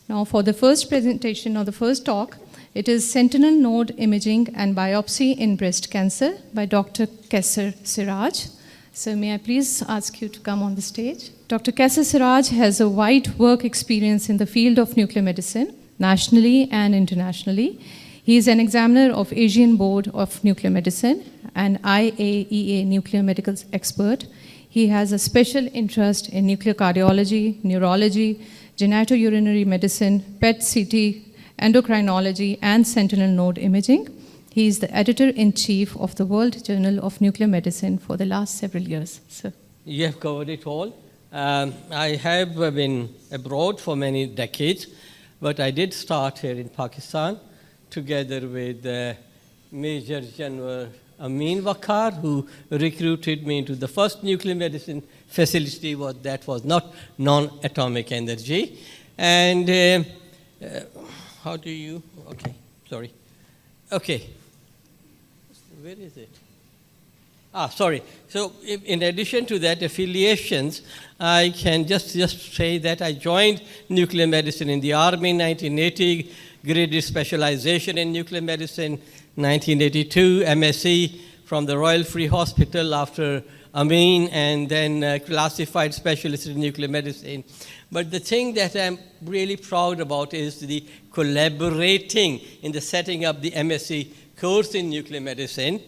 Now, for the first presentation or the first talk, it is Sentinel Node Imaging and Biopsy in Breast Cancer by Dr. Qaiser Siraj. So may I please ask you to come on the stage? Dr. Qaiser Siraj has a wide work experience in the field of nuclear medicine, nationally and internationally. He is an examiner of Asian Board of Nuclear Medicine and IAEA nuclear medical expert. He has a special interest in nuclear cardiology, neurology, genitourinary medicine, PET-CT, endocrinology, and sentinel node imaging. He is the editor-in-chief of the World Journal of Nuclear Medicine for the last several years. So, you have covered it all. I have been abroad for many decades, but I did start here in Pakistan together with Major General Amin Waqar, who recruited me into the first nuclear medicine facility that was not non-atomic energy. And how do you, okay, sorry. Okay, where is it? Sorry. So in addition to that, affiliations, I can just say that I joined nuclear medicine in the Army in 1980, graded specialization in nuclear medicine, 1982, MSc from the Royal Free Hospital after Amin, and then classified specialist in nuclear medicine. But the thing that I'm really proud about is the collaborating in the setting up the MSc course in nuclear medicine,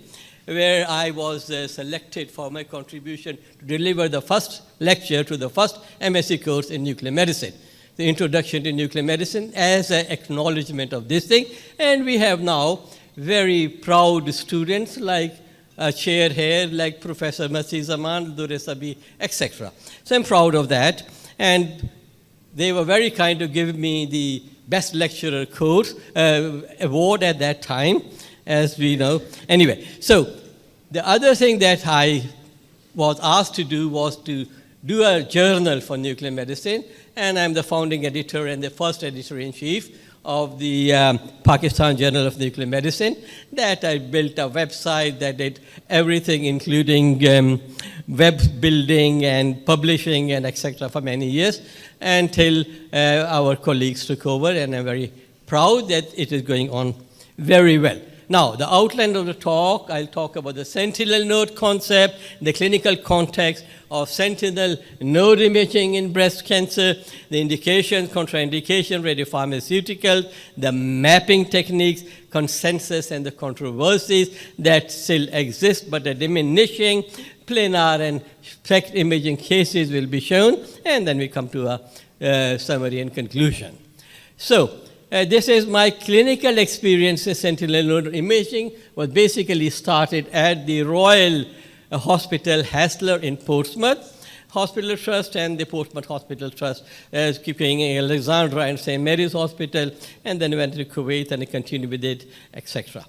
where I was selected for my contribution to deliver the first lecture to the first MSc course in nuclear medicine, the introduction to nuclear medicine, as an acknowledgement of this thing. And we have now very proud students like a chair here, like Professor Masih Zaman, Dure Sabi, etc. So I'm proud of that. And they were very kind to give me the Best Lecturer course award at that time, as we know. Anyway, so the other thing that I was asked to do was to do a journal for nuclear medicine, and I'm the founding editor and the first editor-in-chief of the Pakistan Journal of Nuclear Medicine. That I built a website that did everything, including web building and publishing and etc. for many years, until our colleagues took over, and I'm very proud that it is going on very well. Now, the outline of the talk, I'll talk about the sentinel node concept, the clinical context of sentinel node imaging in breast cancer, the indications, contraindication, radiopharmaceuticals, the mapping techniques, consensus and the controversies that still exist but are diminishing, planar and SPECT imaging cases will be shown, and then we come to a summary and conclusion. So, this is my clinical experience in sentinel node imaging. Was basically started at the Royal Hospital Hassler in Portsmouth Hospital Trust and the Portsmouth Hospital Trust, keeping Alexandra and St. Mary's Hospital, and then went to Kuwait and continued with it, etc.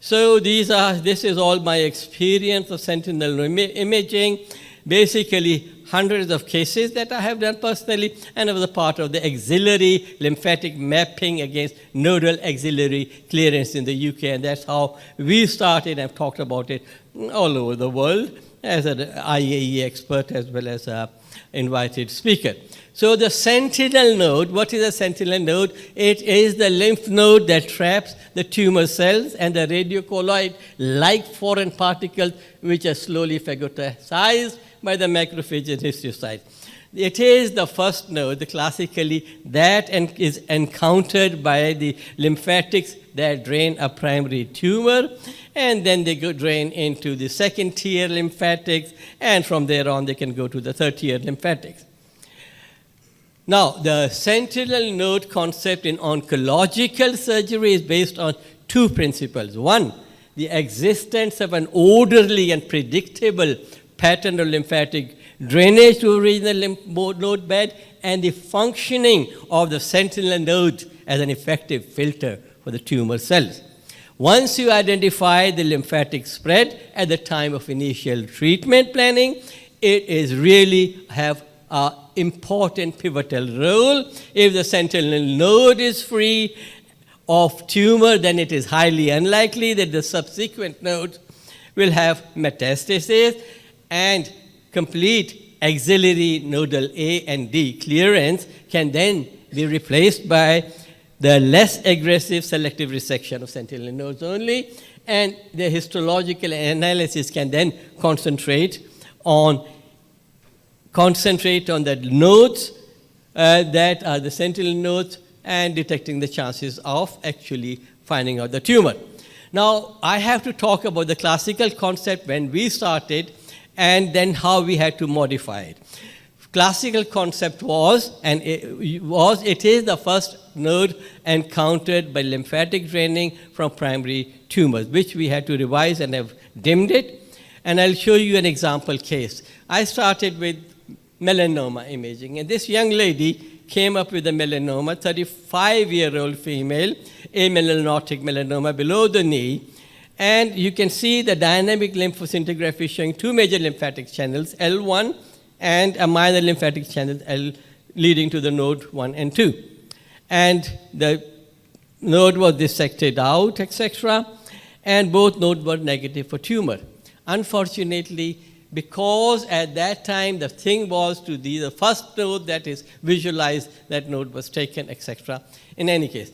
So this is all my experience of sentinel imaging. Basically, hundreds of cases that I have done personally, and I was a part of the axillary lymphatic mapping against nodal axillary clearance in the UK, and that's how we started. I've talked about it all over the world as an IAEA expert as well as an invited speaker. So the sentinel node, what is a sentinel node? It is the lymph node that traps the tumor cells and the radiocolloid-like foreign particles which are slowly phagocytized by the macrophage and histiocytes. It is the first node, classically, that is encountered by the lymphatics that drain a primary tumor, and then they drain into the second-tier lymphatics, and from there on they can go to the third-tier lymphatics. Now, the sentinel node concept in oncological surgery is based on two principles. One, the existence of an orderly and predictable pattern of lymphatic drainage to original lymph node bed, and the functioning of the sentinel node as an effective filter for the tumor cells. Once you identify the lymphatic spread at the time of initial treatment planning, it is really have an important pivotal role. If the sentinel node is free of tumor, then it is highly unlikely that the subsequent nodes will have metastasis, and complete axillary nodal A and D clearance can then be replaced by the less aggressive selective resection of sentinel nodes only, and the histological analysis can then concentrate on the nodes that are the sentinel nodes and detecting the chances of actually finding out the tumor. Now, I have to talk about the classical concept when we started and then how we had to modify it. Classical concept was, and it is the first node encountered by lymphatic draining from primary tumors, which we had to revise and have dimmed it. And I'll show you an example case. I started with melanoma imaging, and this young lady came up with a melanoma, 35-year-old female, amelanotic melanoma below the knee. And you can see the dynamic lymphoscintigraphy showing two major lymphatic channels, L1 and a minor lymphatic channel, L, leading to the node 1 and 2. And the node was dissected out, etc. And both nodes were negative for tumor. Unfortunately, because at that time the thing was to be the first node that is visualized, that node was taken, etc. In any case,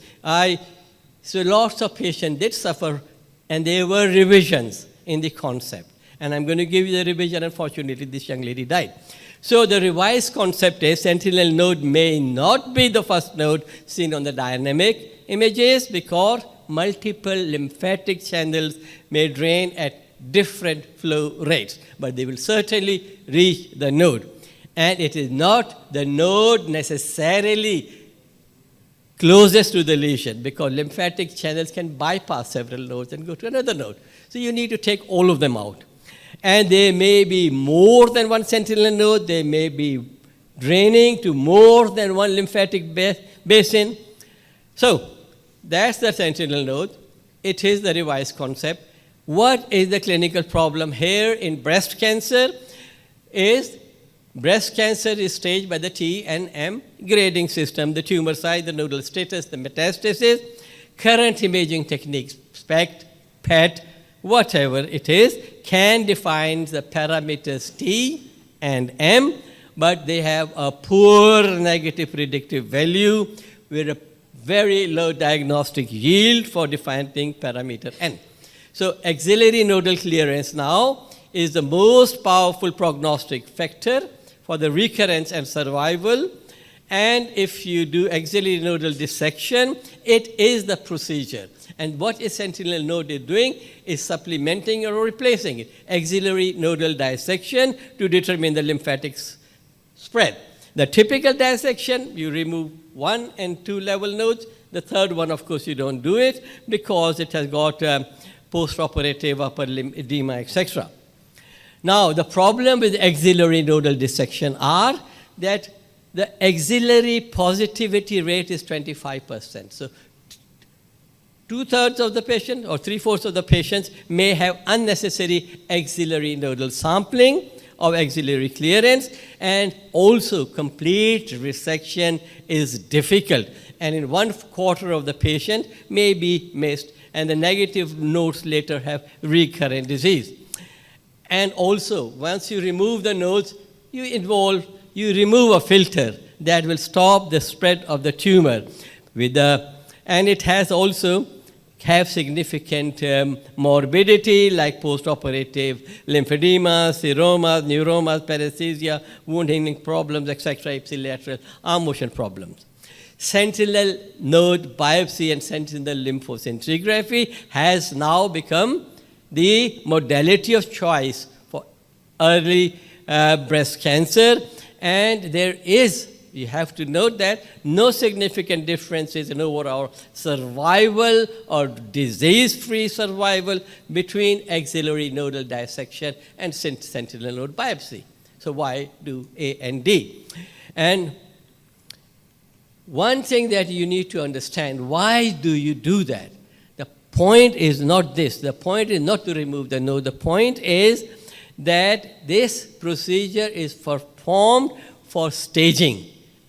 so lots of patients did suffer, and there were revisions in the concept. And I'm going to give you the revision. Unfortunately, this young lady died. So the revised concept is sentinel node may not be the first node seen on the dynamic images because multiple lymphatic channels may drain at different flow rates, but they will certainly reach the node. And it is not the node necessarily closest to the lesion, because lymphatic channels can bypass several nodes and go to another node. So you need to take all of them out. And there may be more than one sentinel node. They may be draining to more than one lymphatic basin. So that's the sentinel node. It is the revised concept. What is the clinical problem here in breast cancer? Breast cancer is staged by the T and M grading system, the tumor size, the nodal status, the metastasis. Current imaging techniques, SPECT, PET, whatever it is, can define the parameters T and M, but they have a poor negative predictive value with a very low diagnostic yield for defining parameter N. So axillary nodal clearance now is the most powerful prognostic factor for the recurrence and survival. And if you do axillary nodal dissection, it is the procedure. And what a sentinel node is doing is supplementing or replacing it. Axillary nodal dissection to determine the lymphatic spread. The typical dissection, you remove 1 and 2 level nodes. The third one, of course, you don't do it because it has got postoperative upper limb edema, etc. Now, the problem with axillary nodal dissection are that the axillary positivity rate is 25%. So 2/3 of the patient or 3/4 of the patients may have unnecessary axillary nodal sampling of axillary clearance, and also complete resection is difficult. And in 1/4 of the patient may be missed, and the negative nodes later have recurrent disease. And also, once you remove the nodes, you remove a filter that will stop the spread of the tumor. And it has also have significant morbidity like postoperative lymphedema, seromas, neuromas, paresthesia, wound healing problems, etc., ipsilateral arm motion problems. Sentinel node biopsy and sentinel lymphoscintigraphy has now become the modality of choice for early breast cancer, and there is, you have to note that, no significant differences in overall survival or disease-free survival between axillary nodal dissection and sentinel node biopsy. So why do A and D? And one thing that you need to understand, why do you do that? The point is not this. The point is not to remove the node. The point is that this procedure is performed for staging,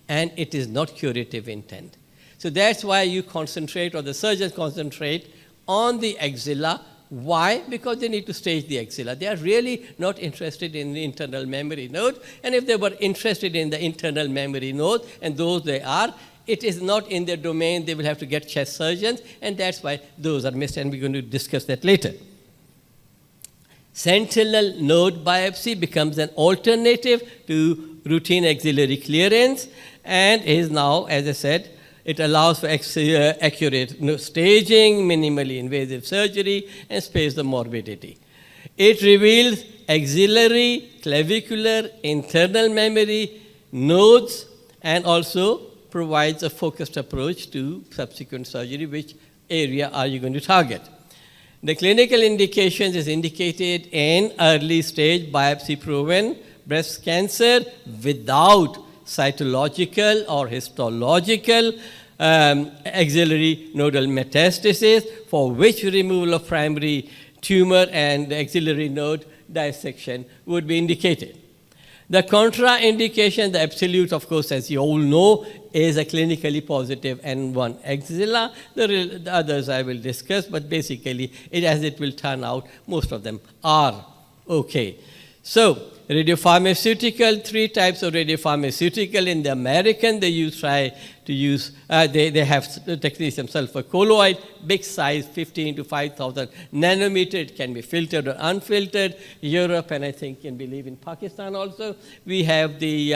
and it is not curative intent. So that's why you concentrate, or the surgeons concentrate, on the axilla. Why? Because they need to stage the axilla. They are really not interested in the internal memory node, and if they were interested in the internal memory node, and those they are, it is not in their domain. They will have to get chest surgeons, and that's why those are missed, and we're going to discuss that later. Sentinel node biopsy becomes an alternative to routine axillary clearance, and is now, as I said, it allows for accurate staging, minimally invasive surgery, and spares the morbidity. It reveals axillary, clavicular, internal memory, nodes, and also provides a focused approach to subsequent surgery. Which area are you going to target? The clinical indications is indicated in early stage biopsy-proven breast cancer without cytological or histological axillary nodal metastasis, for which removal of primary tumor and axillary node dissection would be indicated. The contraindication, the absolute, of course, as you all know, is a clinically positive N1 axilla. The others I will discuss, but basically, as it will turn out, most of them are okay. So, radiopharmaceutical, 3 types of radiopharmaceutical. In the American, they have technetium sulfur colloid, big size, 15 to 5,000 nanometer. It can be filtered or unfiltered. Europe, and I think can believe in Pakistan also, we have the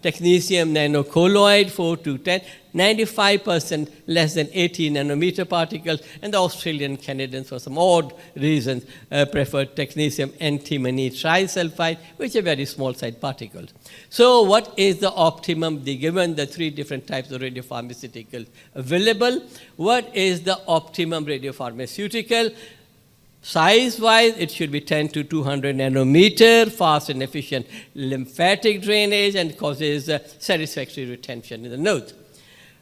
technetium nanocolloid, 4 to 10. 95% less than 80 nanometer particles, and the Australian Canadians, for some odd reasons, prefer technetium antimony trisulfide, which are very small sized particles. So what is the optimum, given the 3 different types of radiopharmaceuticals available? What is the optimum radiopharmaceutical? Size-wise, it should be 10 to 200 nanometer, fast and efficient lymphatic drainage, and causes satisfactory retention in the nodes.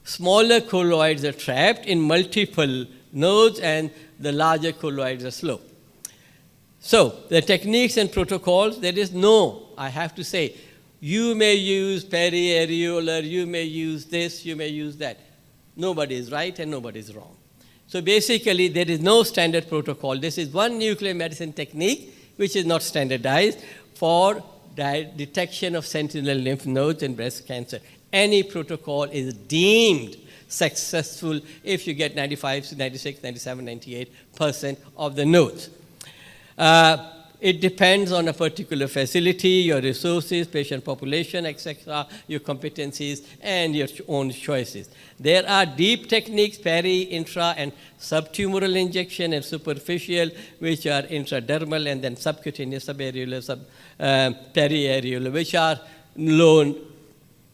Smaller colloids are trapped in multiple nodes, and the larger colloids are slow. So, the techniques and protocols, there is no, I have to say, you may use periareolar, you may use this, you may use that. Nobody is right and nobody is wrong. So basically, there is no standard protocol. This is one nuclear medicine technique which is not standardized for detection of sentinel lymph nodes in breast cancer. Any protocol is deemed successful if you get 95, 96, 97, 98% of the nodes. It depends on a particular facility, your resources, patient population, etc., your competencies, and your own choices. There are deep techniques, peri, intra, and subtumoral injection, and superficial, which are intradermal, and then subcutaneous, subareolar, periareolar, which are known.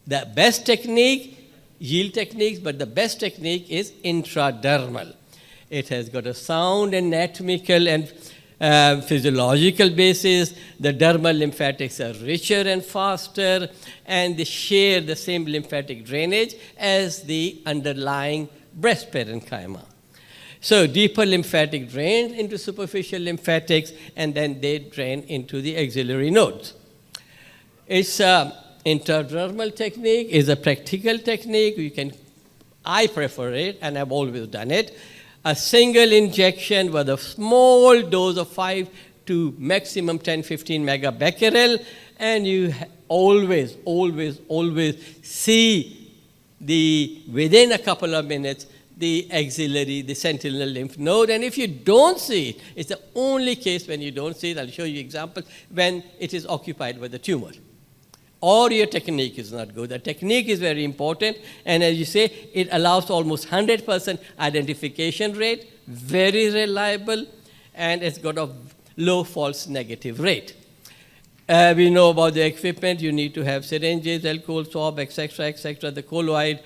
The best technique, yield techniques, but the best technique is intradermal. It has got a sound anatomical and physiological basis. The dermal lymphatics are richer and faster, and they share the same lymphatic drainage as the underlying breast parenchyma. So deeper lymphatic drains into superficial lymphatics, and then they drain into the axillary nodes. It's intradermal technique is a practical technique. I prefer it, and I've always done it. A single injection with a small dose of 5 to maximum 10, 15 megabecquerel, and you always see within a couple of minutes, the axillary, the sentinel lymph node. And if you don't see it, it's the only case when you don't see it. I'll show you examples when it is occupied with the tumor. Or your technique is not good. The technique is very important, and as you say, it allows almost 100% identification rate, very reliable, and it's got a low false negative rate. We know about the equipment. You need to have syringes, alcohol swab, etc., the colloid,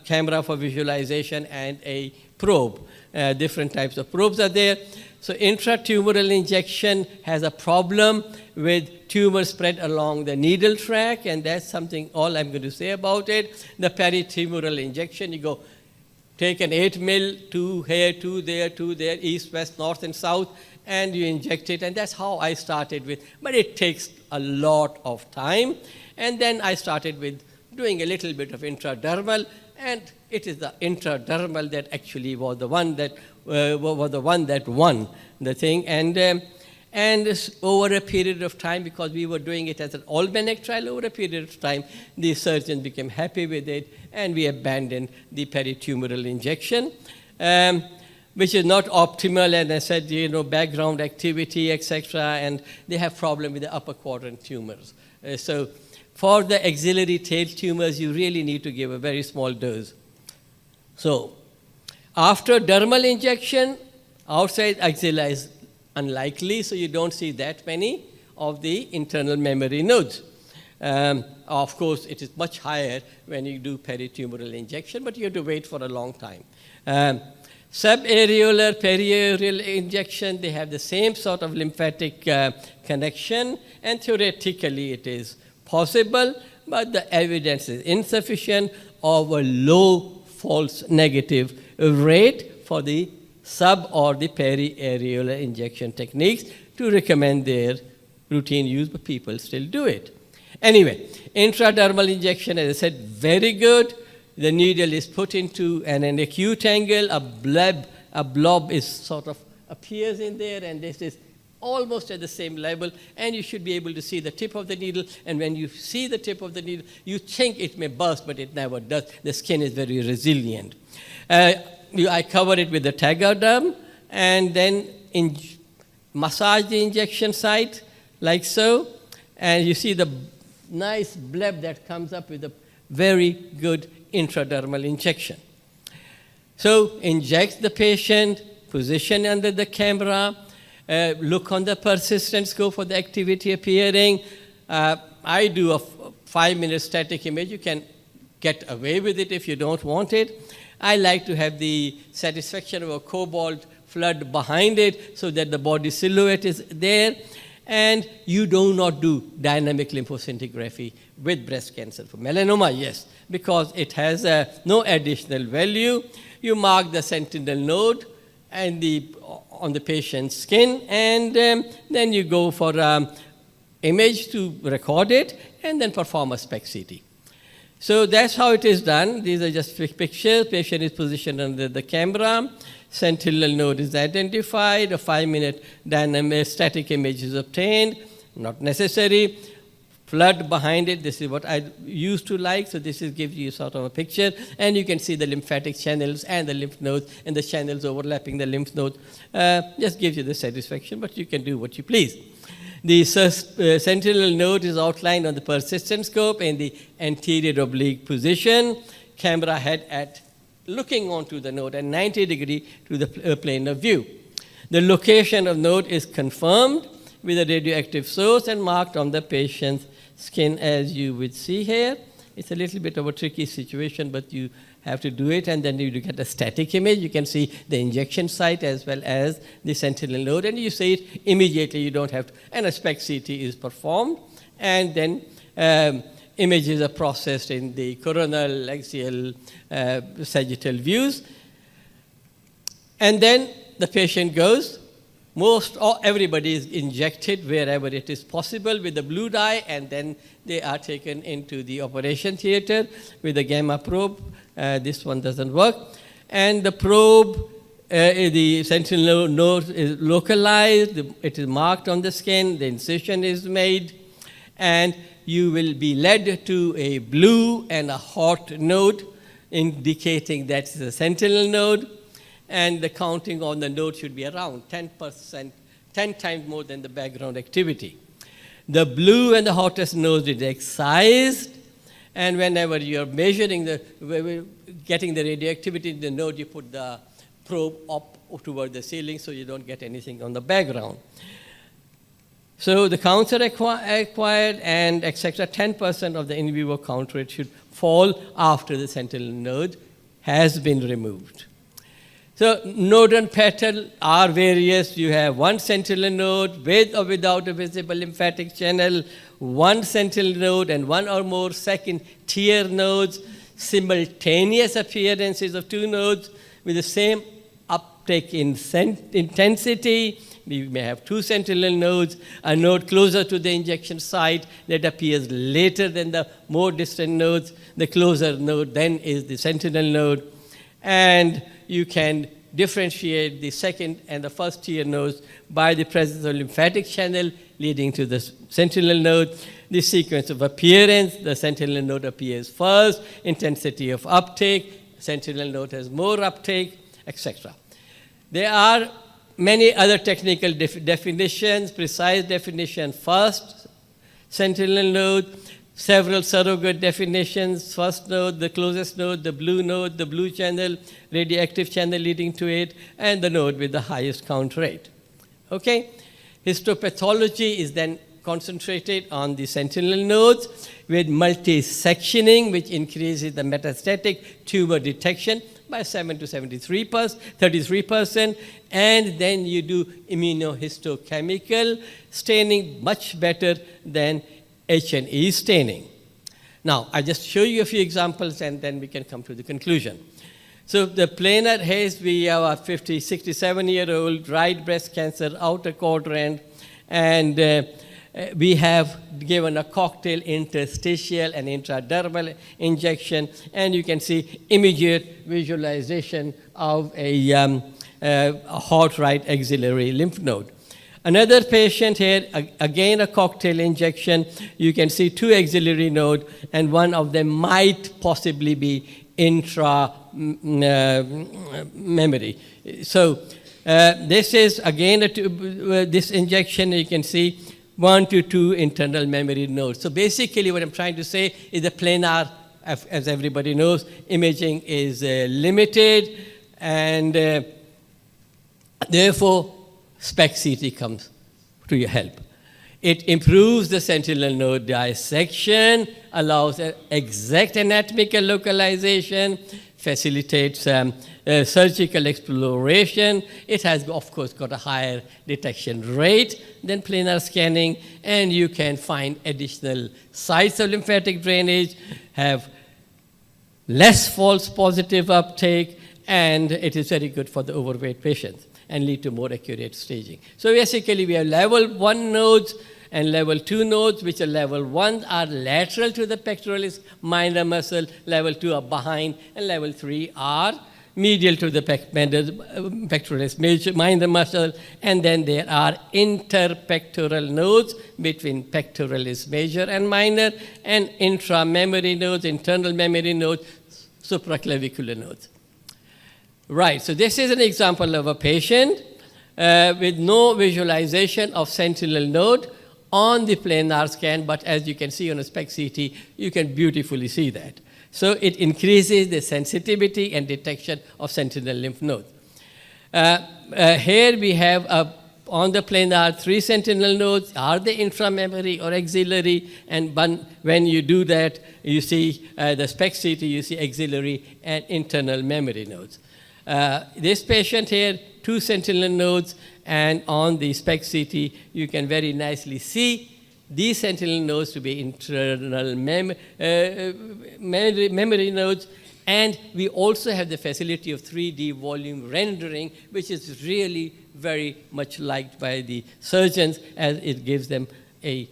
camera for visualization, and a probe. Different types of probes are there. So intratumoral injection has a problem with tumor spread along the needle track, and that's something all I'm going to say about it. The peritumoral injection, you go take an 8 mil, 2 here, 2 there, east, west, north, and south, and you inject it, and that's how I started with. But it takes a lot of time, and then I started with doing a little bit of intradermal, and it is the intradermal that actually was the one that won the thing. And And over a period of time, because we were doing it as an almanac trial, over a period of time, the surgeons became happy with it, and we abandoned the peritumoral injection, which is not optimal. And I said, background activity, etc., and they have problem with the upper quadrant tumors. So for the axillary tail tumors, you really need to give a very small dose. So after dermal injection, outside axilla is unlikely, so you don't see that many of the internal memory nodes. Of course, it is much higher when you do peritumoral injection, but you have to wait for a long time. Subareolar, periareal injection, they have the same sort of lymphatic connection, and theoretically it is possible, but the evidence is insufficient of a low false negative rate for the sub or the periareolar injection techniques to recommend their routine use, but people still do it. Anyway, intradermal injection, as I said, very good. The needle is put into an acute angle, a blob is sort of appears in there, and this is almost at the same level, and you should be able to see the tip of the needle, and when you see the tip of the needle, you think it may burst, but it never does. The skin is very resilient. I cover it with the Tegaderm, and then massage the injection site like so, and you see the nice bleb that comes up with a very good intradermal injection. So inject the patient, position under the camera, look on the persistent scope for the activity appearing. I do a 5-minute static image. You can get away with it if you don't want it. I like to have the satisfaction of a cobalt flood behind it so that the body silhouette is there. And you do not do dynamic lymphoscintigraphy with breast cancer. For melanoma, yes, because it has no additional value. You mark the sentinel node and on the patient's skin, and then you go for image to record it, and then perform a SPECT CT. So that's how it is done. These are just pictures. Patient is positioned under the camera. Sentinel node is identified. A 5-minute dynamic static image is obtained. Not necessary. Flood behind it. This is what I used to like. So this gives you sort of a picture. And you can see the lymphatic channels and the lymph nodes and the channels overlapping the lymph nodes. Just gives you the satisfaction, but you can do what you please. The sentinel node is outlined on the persistent scope in the anterior oblique position. Camera head at looking onto the node at 90 degrees to the plane of view. The location of node is confirmed with a radioactive source and marked on the patient's skin, as you would see here. It's a little bit of a tricky situation, but you have to do it, and then you get a static image. You can see the injection site as well as the sentinel node, and you see it immediately. You don't have to, and a SPECT CT is performed, and then images are processed in the coronal, axial, sagittal views. And then the patient goes. Everybody is injected wherever it is possible with the blue dye, and then they are taken into the operation theater with a gamma probe. This one doesn't work. And the probe, the sentinel node is localized. It is marked on the skin. The incision is made. And you will be led to a blue and a hot node, indicating that's the sentinel node. And the counting on the node should be around 10%, 10 times more than the background activity. The blue and the hottest node is excised, and whenever you're measuring getting the radioactivity in the node, you put the probe up toward the ceiling so you don't get anything on the background. So the counts are acquired, and etc. 10% of the in vivo count rate should fall after the sentinel node has been removed. So nodal pattern are various. You have one sentinel node with or without a visible lymphatic channel, one sentinel node and one or more second-tier nodes, simultaneous appearances of two nodes with the same uptake in intensity. We may have two sentinel nodes, a node closer to the injection site that appears later than the more distant nodes. The closer node then is the sentinel node. And you can differentiate the second and the first tier nodes by the presence of lymphatic channel leading to the sentinel node. The sequence of appearance, the sentinel node appears first, intensity of uptake, sentinel node has more uptake, etc. There are many other technical definitions, precise definition first, sentinel node, several surrogate definitions, first node, the closest node, the blue channel, radioactive channel leading to it, and the node with the highest count rate. Okay? Histopathology is then concentrated on the sentinel nodes with multi-sectioning, which increases the metastatic tumor detection by 7 to 33%, and then you do immunohistochemical staining much better than H&E staining. Now, I just show you a few examples and then we can come to the conclusion. So the planar haze, we have a 67-year-old right breast cancer outer quadrant, and we have given a cocktail interstitial and intradermal injection, and you can see immediate visualization of a hot right axillary lymph node. Another patient here, again a cocktail injection. You can see two axillary nodes, and one of them might possibly be intra-memory. So this is again this injection. You can see 1 to 2 internal memory nodes. So basically what I'm trying to say is the planar, as everybody knows, imaging is limited, and therefore SPECT-CT comes to your help. It improves the sentinel node dissection, allows exact anatomical localization, facilitates surgical exploration. It has, of course, got a higher detection rate than planar scanning, and you can find additional sites of lymphatic drainage, have less false positive uptake, and it is very good for the overweight patients and lead to more accurate staging. So basically, we have level 1 nodes and level 2 nodes, which are level 1 are lateral to the pectoralis minor muscle, level 2 are behind, and level 3 are medial to the pectoralis minor muscle, and then there are interpectoral nodes between pectoralis major and minor, and intramemory nodes, internal memory nodes, supraclavicular nodes. Right, so this is an example of a patient with no visualization of sentinel node on the planar scan, but as you can see on a SPECT-CT, you can beautifully see that. So it increases the sensitivity and detection of sentinel lymph nodes. Here we have on the planar 3 sentinel nodes. Are they intramemory or axillary? And when you do that, you see the SPECT-CT, you see axillary and internal memory nodes. This patient here, 2 sentinel nodes, and on the SPECT-CT, you can very nicely see these sentinel nodes to be internal memory nodes, and we also have the facility of 3D volume rendering, which is really very much liked by the surgeons, as it gives them an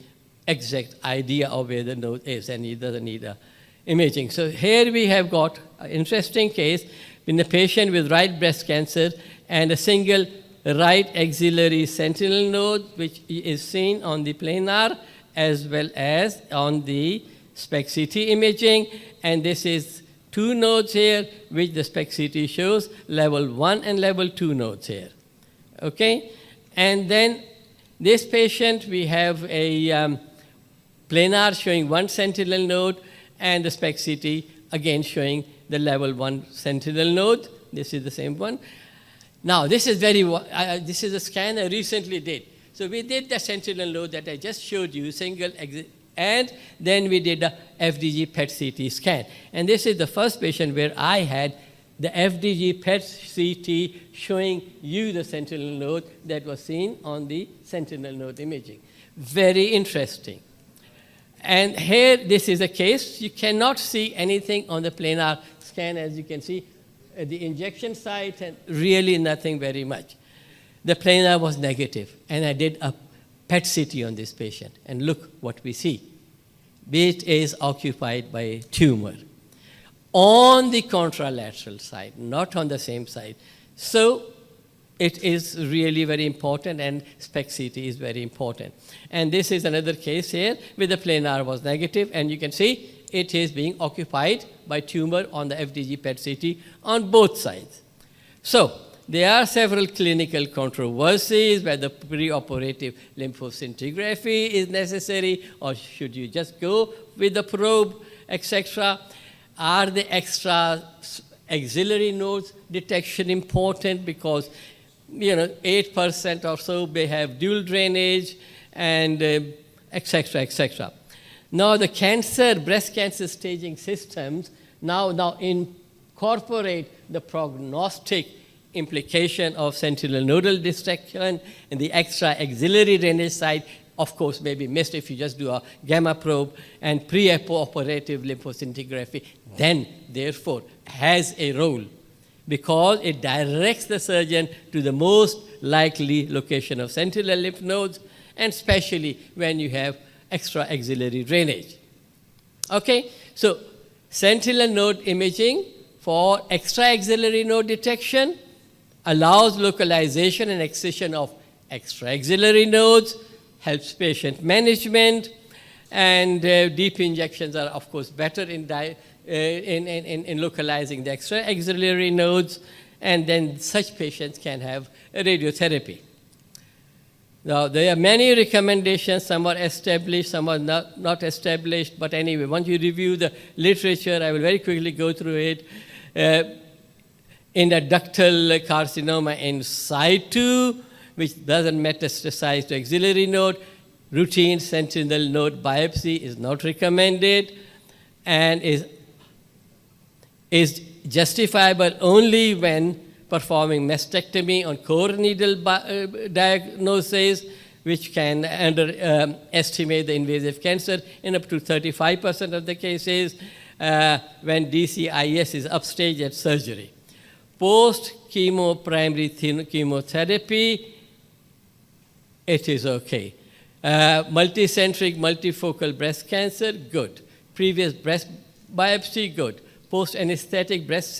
exact idea of where the node is, and it doesn't need imaging. So here we have got an interesting case in a patient with right breast cancer and a single right axillary sentinel node, which is seen on the planar as well as on the SPECT-CT imaging. And this is 2 nodes here, which the SPECT-CT shows, level 1 and level 2 nodes here. Okay? And then this patient, we have a planar showing 1 sentinel node, and the SPECT-CT again showing the level 1 sentinel node. This is the same one. Now, this is this is a scan I recently did. So we did the sentinel node that I just showed you, single exit, and then we did a FDG PET-CT scan. And this is the first patient where I had the FDG PET-CT showing you the sentinel node that was seen on the sentinel node imaging. Very interesting. And here, this is a case. You cannot see anything on the planar scan, as you can see, the injection site, and really nothing very much. The planar was negative, and I did a PET-CT on this patient, and look what we see. It is occupied by a tumor on the contralateral side, not on the same side. So it is really very important, and SPECT CT is very important. And this is another case here where the planar was negative, and you can see it is being occupied by tumor on the FDG PET CT on both sides. So there are several clinical controversies whether preoperative lymphoscintigraphy is necessary or should you just go with the probe, etc. Are the extra axillary nodes detection important because 8% or so may have dual drainage and etc. etc. Now the breast cancer staging systems now incorporate the prognostic implication of sentinel nodal dissection, and the extra axillary drainage side, of course, may be missed if you just do a gamma probe, and pre-operative lymphoscintigraphy then, therefore, has a role because it directs the surgeon to the most likely location of sentinel lymph nodes, and especially when you have extra axillary drainage. Okay, so sentinel node imaging for extra axillary node detection allows localization and excision of extra axillary nodes, helps patient management, and deep injections are, of course, better in localizing the extra axillary nodes, and then such patients can have radiotherapy. Now, there are many recommendations. Some are established, some are not established. But anyway, once you review the literature, I will very quickly go through it. In the ductal carcinoma in situ, which doesn't metastasize to axillary node, routine sentinel node biopsy is not recommended and is justifiable only when performing mastectomy on core needle diagnosis, which can estimate the invasive cancer in up to 35% of the cases when DCIS is upstaged at surgery. Post-chemo primary chemotherapy, it is okay. Multicentric, multifocal breast cancer, good. Previous breast biopsy, good. Post-anesthetic breast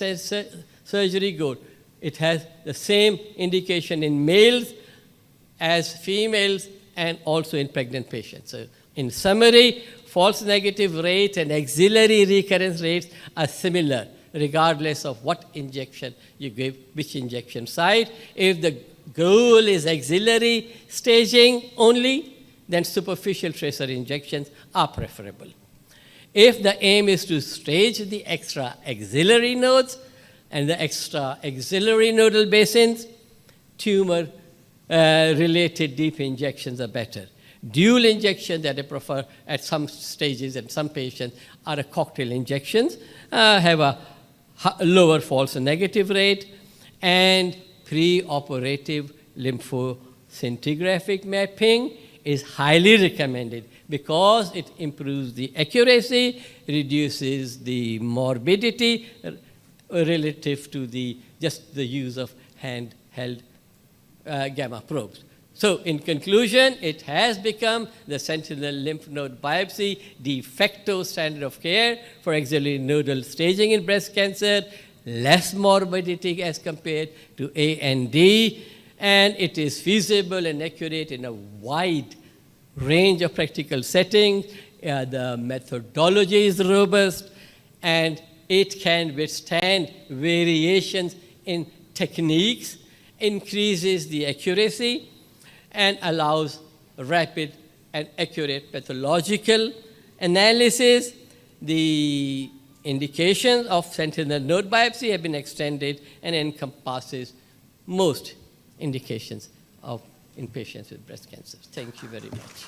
surgery, good. It has the same indication in males as females and also in pregnant patients. So in summary, false negative rate and axillary recurrence rates are similar, regardless of what injection you give, which injection site. If the goal is axillary staging only, then superficial tracer injections are preferable. If the aim is to stage the extra axillary nodes and the extra axillary nodal basins, tumor-related deep injections are better. Dual injections that I prefer at some stages and some patients are a cocktail injections, have a lower false negative rate, and pre-operative lymphoscintigraphic mapping is highly recommended because it improves the accuracy, reduces the morbidity relative to just the use of handheld gamma probes. So in conclusion, it has become the sentinel lymph node biopsy de facto standard of care for axillary nodal staging in breast cancer, less morbidity as compared to A and D, and it is feasible and accurate in a wide range of practical settings. The methodology is robust, and it can withstand variations in techniques, increases the accuracy, and allows rapid and accurate pathological analysis. The indications of sentinel node biopsy have been extended and encompasses most indications in patients with breast cancer. Thank you very much.